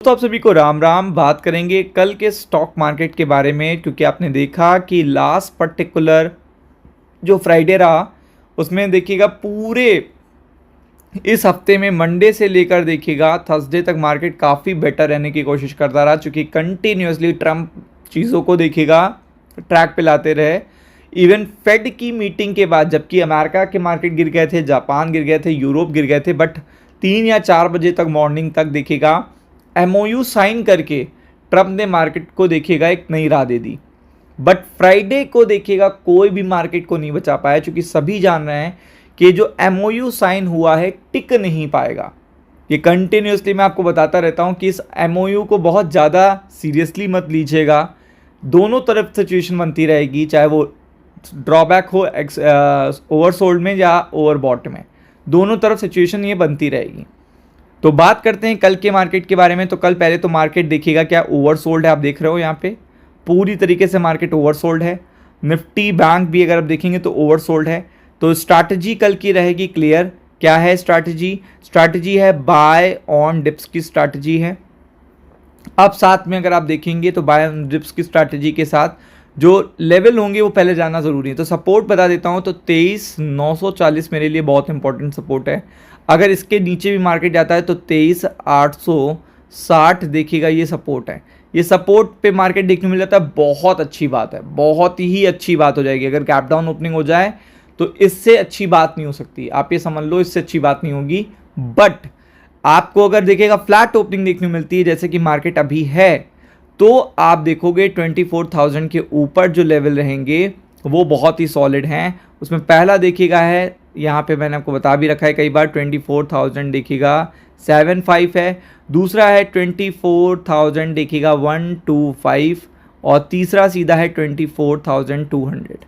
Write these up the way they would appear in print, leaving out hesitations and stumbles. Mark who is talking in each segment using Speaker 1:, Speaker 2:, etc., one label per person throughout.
Speaker 1: तो आप सभी को राम राम। बात करेंगे कल के स्टॉक मार्केट के बारे में, क्योंकि आपने देखा कि लास्ट पर्टिकुलर जो फ्राइडे रहा उसमें देखिएगा पूरे इस हफ्ते में मंडे से लेकर देखिएगा थर्सडे तक मार्केट काफ़ी बेटर रहने की कोशिश करता रहा, क्योंकि कंटिन्यूसली ट्रम्प चीज़ों को देखिएगा ट्रैक पे लाते रहे। इवन फेड की मीटिंग के बाद, जबकि अमेरिका के मार्केट गिर गए थे, जापान गिर गए थे, यूरोप गिर गए थे, बट 3 या 4 बजे तक मॉर्निंग तक देखिएगा एमओयू साइन करके ट्रम्प ने मार्केट को देखिएगा एक नई राह दे दी। बट फ्राइडे को देखिएगा कोई भी मार्केट को नहीं बचा पाया, क्योंकि सभी जान रहे हैं कि जो एमओयू साइन हुआ है टिक नहीं पाएगा। ये कंटिन्यूसली मैं आपको बताता रहता हूँ कि इस एमओयू को बहुत ज़्यादा सीरियसली मत लीजिएगा। दोनों तरफ सिचुएशन बनती रहेगी, चाहे वो ड्रॉबैक हो ओवरसोल्ड में या ओवरबॉट में, दोनों तरफ सिचुएशन ये बनती रहेगी। तो बात करते हैं कल के मार्केट के बारे में। तो कल पहले तो मार्केट देखिएगा क्या ओवरसोल्ड है, आप देख रहे हो यहाँ पे पूरी तरीके से मार्केट ओवरसोल्ड है। निफ्टी बैंक भी अगर आप देखेंगे तो ओवरसोल्ड है। तो स्ट्रैटेजी कल की रहेगी क्लियर। क्या है स्ट्रैटेजी है बाय ऑन डिप्स की स्ट्रैटेजी है। अब साथ में अगर आप देखेंगे तो बाय ऑन डिप्स की स्ट्रैटेजी के साथ जो लेवल होंगे वो पहले जानना ज़रूरी है। तो सपोर्ट बता देता हूँ, तो 23,940 मेरे लिए बहुत इंपॉर्टेंट सपोर्ट है। अगर इसके नीचे भी मार्केट जाता है तो 23,860 देखिएगा, ये सपोर्ट है। ये सपोर्ट पे मार्केट देखने मिल जाता है, बहुत अच्छी बात है, बहुत ही अच्छी बात हो जाएगी। अगर गैप डाउन ओपनिंग हो जाए तो इससे अच्छी बात नहीं हो सकती, आप ये समझ लो, इससे अच्छी बात नहीं होगी। बट आपको अगर देखिएगा फ्लैट ओपनिंग देखने मिलती है जैसे कि मार्केट अभी है, तो आप देखोगे 24,000 के ऊपर जो लेवल रहेंगे वो बहुत ही सॉलिड हैं। उसमें पहला देखिएगा है, यहाँ पे मैंने आपको बता भी रखा है कई बार, 24,000 देखिएगा 75 है। दूसरा है 24,000 देखिएगा 125, और तीसरा सीधा है 24,200।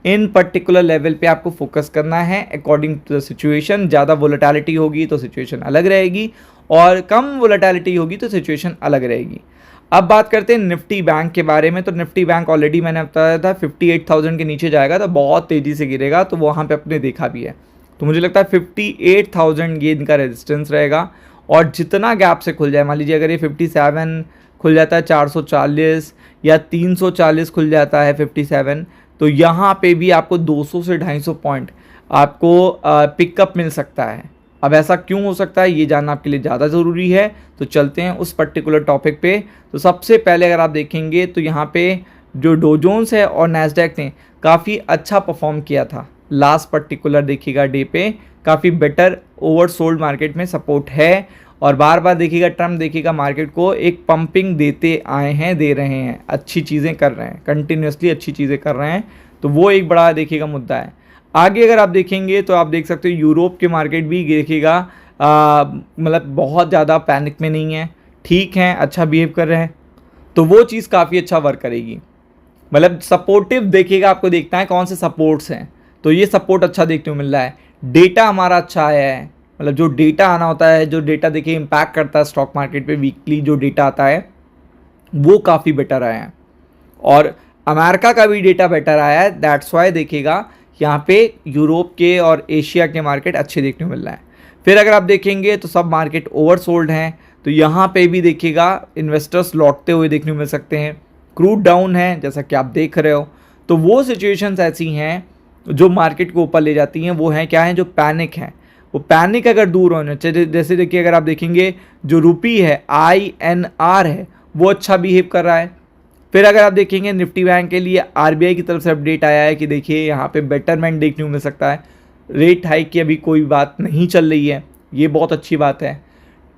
Speaker 1: इन पर्टिकुलर लेवल पे आपको फोकस करना है अकॉर्डिंग टू द सिचुएशन। ज़्यादा वोलेटिलिटी होगी तो सिचुएशन अलग रहेगी, और कम वोलेटिलिटी होगी तो सिचुएशन अलग रहेगी। अब बात करते हैं निफ्टी बैंक के बारे में। तो निफ्टी बैंक ऑलरेडी मैंने बताया था 58,000 के नीचे जाएगा तो बहुत तेज़ी से गिरेगा, तो वहाँ पे अपने देखा भी है। तो मुझे लगता है 58,000 ये इनका रेजिस्टेंस रहेगा, और जितना गैप से खुल जाए, मान लीजिए अगर ये 57 खुल जाता है 440, या 340 खुल जाता है 57, तो यहाँ पे भी आपको 200 से 250 पॉइंट आपको पिकअप मिल सकता है। अब ऐसा क्यों हो सकता है ये जानना आपके लिए ज़्यादा ज़रूरी है, तो चलते हैं उस पर्टिकुलर टॉपिक पे। तो सबसे पहले अगर आप देखेंगे तो यहाँ पे जो डो जोन्स है और नैस्डैक ने काफ़ी अच्छा परफॉर्म किया था लास्ट पर्टिकुलर देखिएगा डे पे, काफ़ी बेटर ओवरसोल्ड मार्केट में सपोर्ट है। और बार बार देखिएगा ट्रम्प देखिएगा मार्केट को एक पंपिंग देते आए हैं, दे रहे हैं, अच्छी चीज़ें कर रहे हैं, कंटिन्यूसली अच्छी चीज़ें कर रहे हैं। तो वो एक बड़ा देखिएगा मुद्दा है। आगे अगर आप देखेंगे तो आप देख सकते हो यूरोप के मार्केट भी देखिएगा मतलब बहुत ज़्यादा पैनिक में नहीं है, ठीक है, अच्छा बिहेव कर रहे हैं, तो वो चीज़ काफ़ी अच्छा वर्क करेगी। मतलब सपोर्टिव देखिएगा, आपको देखना है कौन से सपोर्ट्स हैं। तो ये सपोर्ट अच्छा देखने को मिल रहा है। डेटा हमारा अच्छा आया है, मतलब जो डेटा आना होता है, जो डेटा देखिए इम्पैक्ट करता है स्टॉक मार्केट पे, वीकली जो डेटा आता है वो काफ़ी बेटर आया है। और अमेरिका का भी डेटा बेटर आया है, दैट्स वाई देखिएगा यहाँ पे यूरोप के और एशिया के मार्केट अच्छे देखने को मिल रहा है। फिर अगर आप देखेंगे तो सब मार्केट ओवरसोल्ड हैं, तो यहाँ पे भी देखिएगा इन्वेस्टर्स लौटते हुए देखने को मिल सकते हैं। क्रूड डाउन है जैसा कि आप देख रहे हो। तो वो सिचुएशंस ऐसी हैं जो मार्केट को ऊपर ले जाती हैं, वो हैं क्या है, जो पैनिक है। वो पैनिक अगर दूर होना चाहिए, जैसे देखिए अगर आप देखेंगे जो रुपी है INR है वो अच्छा बिहेव कर रहा है। फिर अगर आप देखेंगे निफ्टी बैंक के लिए RBI की तरफ से अपडेट आया है कि देखिए यहाँ पे बेटरमेंट देखने को मिल सकता है। रेट हाइक की अभी कोई बात नहीं चल रही है, ये बहुत अच्छी बात है।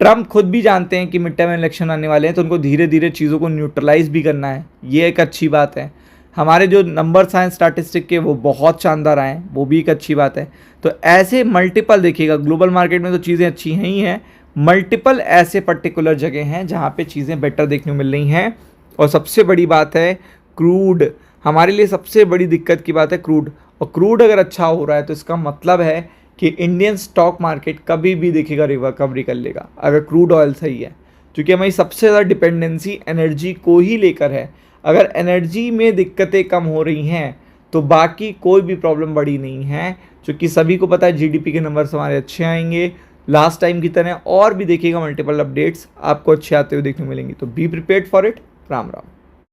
Speaker 1: ट्रम्प खुद भी जानते हैं कि मिड टर्म इलेक्शन आने वाले हैं, तो उनको धीरे धीरे चीज़ों को न्यूट्रलाइज भी करना है, ये एक अच्छी बात है। हमारे जो नंबर्स आए स्टैटिस्टिक के वो बहुत शानदार आए, वो भी एक अच्छी बात है। तो ऐसे मल्टीपल देखिएगा, ग्लोबल मार्केट में तो चीज़ें अच्छी हैं ही हैं, मल्टीपल ऐसे पर्टिकुलर जगह हैं जहाँ पे चीज़ें बेटर देखने को मिल रही हैं। और सबसे बड़ी बात है क्रूड, हमारे लिए सबसे बड़ी दिक्कत की बात है क्रूड। और क्रूड अगर अच्छा हो रहा है तो इसका मतलब है कि इंडियन स्टॉक मार्केट कभी भी देखिएगा रिकवरी कर लेगा अगर क्रूड ऑयल सही है, क्योंकि हमारी सबसे ज़्यादा डिपेंडेंसी एनर्जी को ही लेकर है। अगर एनर्जी में दिक्कतें कम हो रही हैं तो बाकी कोई भी प्रॉब्लम बड़ी नहीं है, क्योंकि सभी को पता है GDP के नंबर्स हमारे अच्छे आएंगे लास्ट टाइम की तरह और भी देखिएगा, मल्टीपल अपडेट्स आपको अच्छे आते हुए देखने को मिलेंगी। तो be prepared for it. Ram Ram.